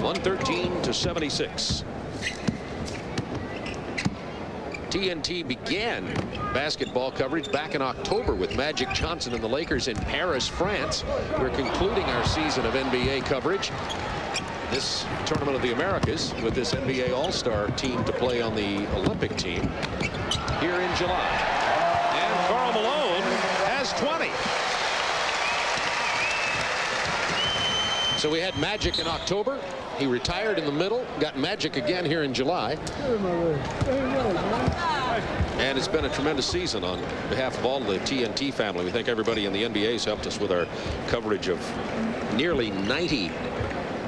113-76. TNT began basketball coverage back in October with Magic Johnson and the Lakers in Paris, France. We're concluding our season of NBA coverage. This Tournament of the Americas with this NBA All-Star team to play on the Olympic team here in July. And Karl Malone has 20. So we had Magic in October. He retired in the middle, got Magic again here in July. And it's been a tremendous season on behalf of all the TNT family. We thank everybody in the NBA has helped us with our coverage of nearly 90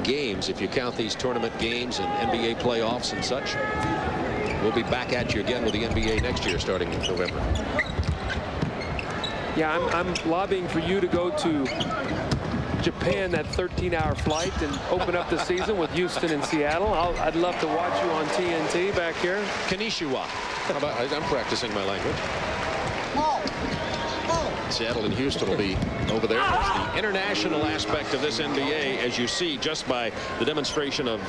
games, if you count these tournament games and NBA playoffs and such. We'll be back at you again with the NBA next year starting in November. Yeah, I'm lobbying for you to go to Japan, that 13-hour flight, and open up the season with Houston and Seattle. I'd love to watch you on TNT back here. Konnichiwa. How about, I'm practicing my language. Seattle and Houston will be over there. The international aspect of this NBA, as you see just by the demonstration of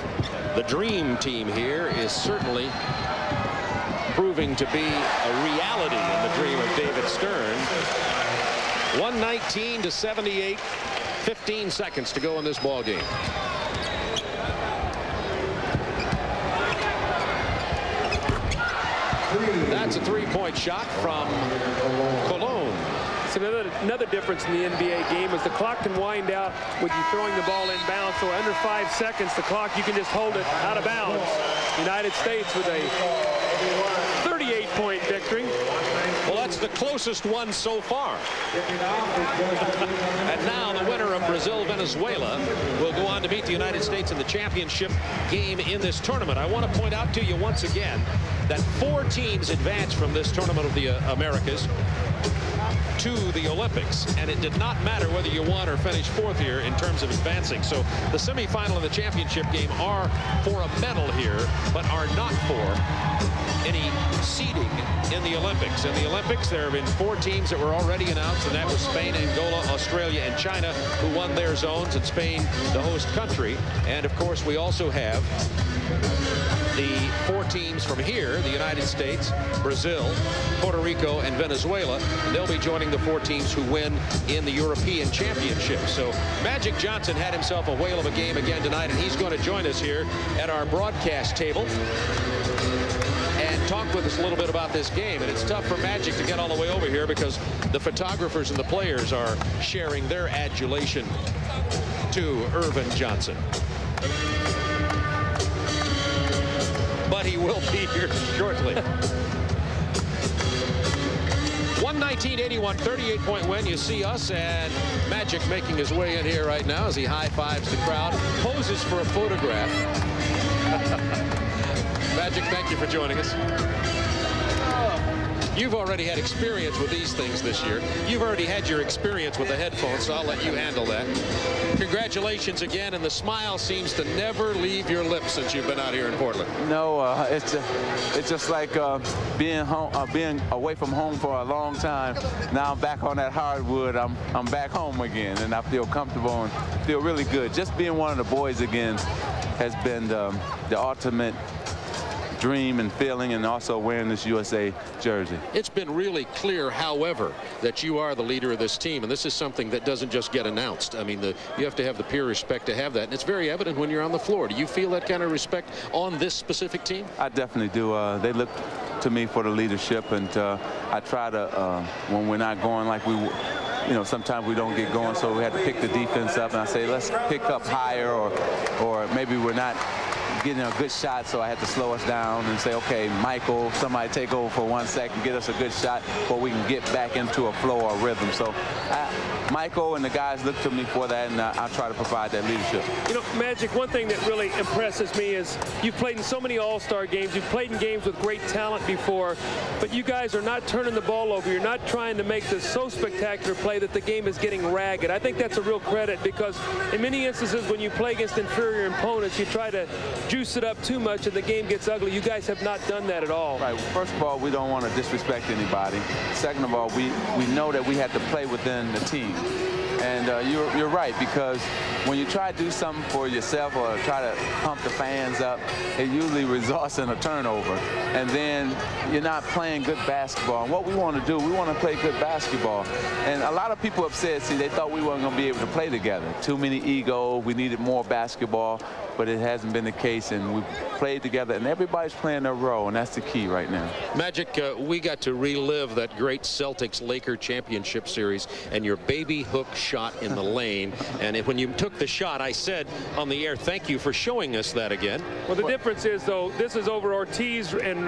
the dream team here, is certainly proving to be a reality in the dream of David Stern. 119-78. 15 seconds to go in this ball game. That's a three-point shot from Cologne. So another difference in the NBA game is the clock can wind out with you throwing the ball inbounds. So under 5 seconds, the clock, you can just hold it out of bounds. United States with a 38-point victory. Well, that's the closest one so far. And now the winner of Brazil-Venezuela will go on to meet the United States in the championship game in this tournament. I want to point out to you once again that 4 teams advanced from this Tournament of the Americas to the Olympics, and it did not matter whether you won or finished 4th here in terms of advancing. So the semifinal and the championship game are for a medal here, but are not for any seeding in the Olympics. In the Olympics, there have been 4 teams that were already announced, and that was Spain, Angola, Australia, and China, who won their zones, and Spain, the host country. And of course, we also have the 4 teams from here, the United States, Brazil, Puerto Rico, and Venezuela. And they'll be joining the 4 teams who win in the European Championship. So Magic Johnson had himself a whale of a game again tonight, and he's going to join us here at our broadcast table and talk with us a little bit about this game. And it's tough for Magic to get all the way over here because the photographers and the players are sharing their adulation to Irvin Johnson. But he will be here shortly. 119-81, 38-point win. You see us and Magic making his way in here right now as he high-fives the crowd, poses for a photograph. Magic, thank you for joining us. You've already had experience with these things this year. You've already had your experience with the headphones, so I'll let you handle that. Congratulations again, and the smile seems to never leave your lips since you've been out here in Portland. No, it's just like being away from home for a long time. Now I'm back on that hardwood. I'm back home again, and I feel comfortable and feel really good. Just being one of the boys again has been the ultimate dream and feeling, and also wearing this USA jersey. It's been really clear, however, that you are the leader of this team, and this is something that doesn't just get announced. I mean, you have to have the peer respect to have that, and it's very evident when you're on the floor. Do you feel that kind of respect on this specific team? I definitely do. They look to me for the leadership, and I try to, when we're not going like we, you know, sometimes we don't get going, so we have to pick the defense up, and I say, let's pick up higher, or maybe we're not getting a good shot, so I had to slow us down and say, okay, Michael, somebody take over for 1 second, get us a good shot before we can get back into a flow or rhythm. So Michael and the guys look to me for that, and I try to provide that leadership. You know, Magic, one thing that really impresses me is you've played in so many all-star games. You've played in games with great talent before, but you guys are not turning the ball over. You're not trying to make this so spectacular play that the game is getting ragged. I think that's a real credit, because in many instances when you play against inferior opponents, you try to juice it up too much and the game gets ugly. You guys have not done that at all. Right. First of all, we don't want to disrespect anybody. Second of all, we know that we have to play within the team. And you're right, because when you try to do something for yourself or try to pump the fans up, it usually results in a turnover. And then you're not playing good basketball. And what we want to do, we want to play good basketball. And a lot of people have said, see, they thought we weren't going to be able to play together. Too many ego, we needed more basketball, but it hasn't been the case. And we've played together, and everybody's playing their role, and that's the key right now. Magic, we got to relive that great Celtics-Laker championship series and your baby hook shot in the lane. And when you took the shot, I said on the air, thank you for showing us that again. Well, the difference is, though, this is over Ortiz and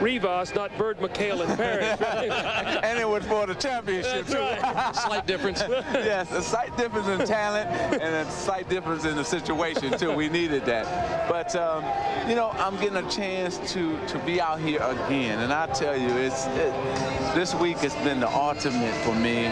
Rivas, not Bird, McHale, and Parrish. Right? And it was for the championship, too. Right. Slight difference. Yes, a slight difference in talent and a slight difference in the situation, too. We needed that. But, you know, I'm getting a chance to be out here again. And I tell you, this week has been the ultimate for me.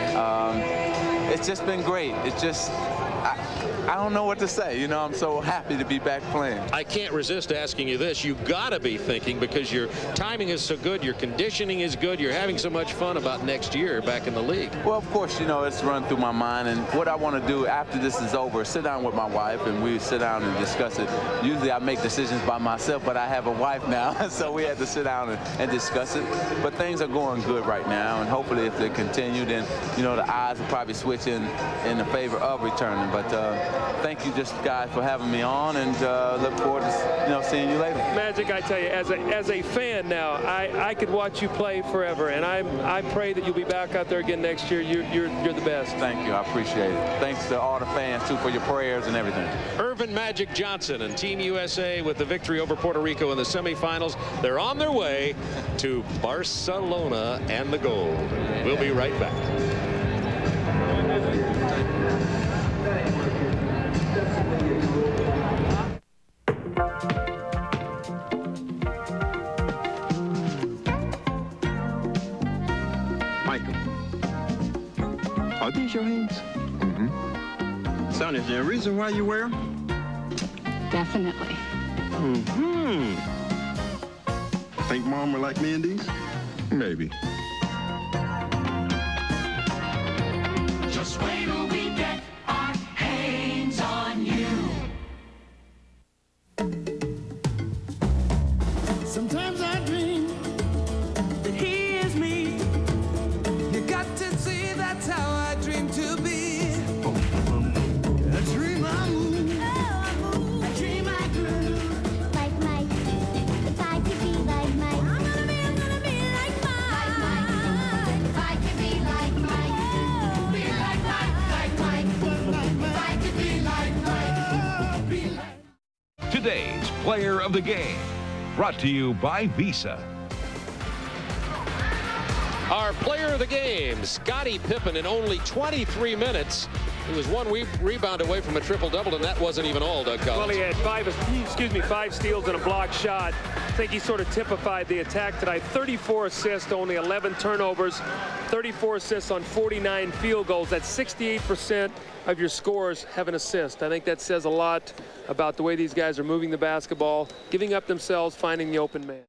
It's just been great. It's just, I don't know what to say. You know, I'm so happy to be back playing. I can't resist asking you this. You've got to be thinking, because your timing is so good, your conditioning is good, you're having so much fun about next year back in the league. Well, of course, you know, it's run through my mind. And what I want to do after this is over, sit down with my wife, and we sit down and discuss it. Usually I make decisions by myself, but I have a wife now, so we had to sit down and discuss it. But things are going good right now, and hopefully if they continue, then, you know, the odds will probably switch in the favor of returning. But thank you, just guys, for having me on, and look forward to, you know, seeing you later. Magic, I tell you, as a fan now, I could watch you play forever, and I pray that you'll be back out there again next year. You're the best. Thank you, I appreciate it. Thanks to all the fans too for your prayers and everything. Irvin Magic Johnson and Team USA with the victory over Puerto Rico in the semifinals. They're on their way to Barcelona and the gold. We'll be right back. Michael, are these your hands? Mm-hmm. Son, is there a reason why you wear them? Definitely. Mm-hmm. Think Mom would like me in these? Maybe. Just wait till we get our hands on you. Sometimes I dream that he is me. You got to see that's how I dream to be. A dream I move. A dream I groove. Like Mike. If I could be like Mike. I'm gonna be like Mike. If I could be like Mike, be like Mike. If I could be like Mike, be like. Today's Player of the Game, brought to you by Visa. Our player of the game, Scottie Pippen, in only 23 minutes. He was one rebound away from a triple-double, and that wasn't even all, Doug Collins. Well, he had five steals and a blocked shot. I think he sort of typified the attack tonight. 34 assists, only 11 turnovers, 34 assists on 49 field goals. That's 68% of your scorers have an assist. I think that says a lot about the way these guys are moving the basketball, giving up themselves, finding the open man.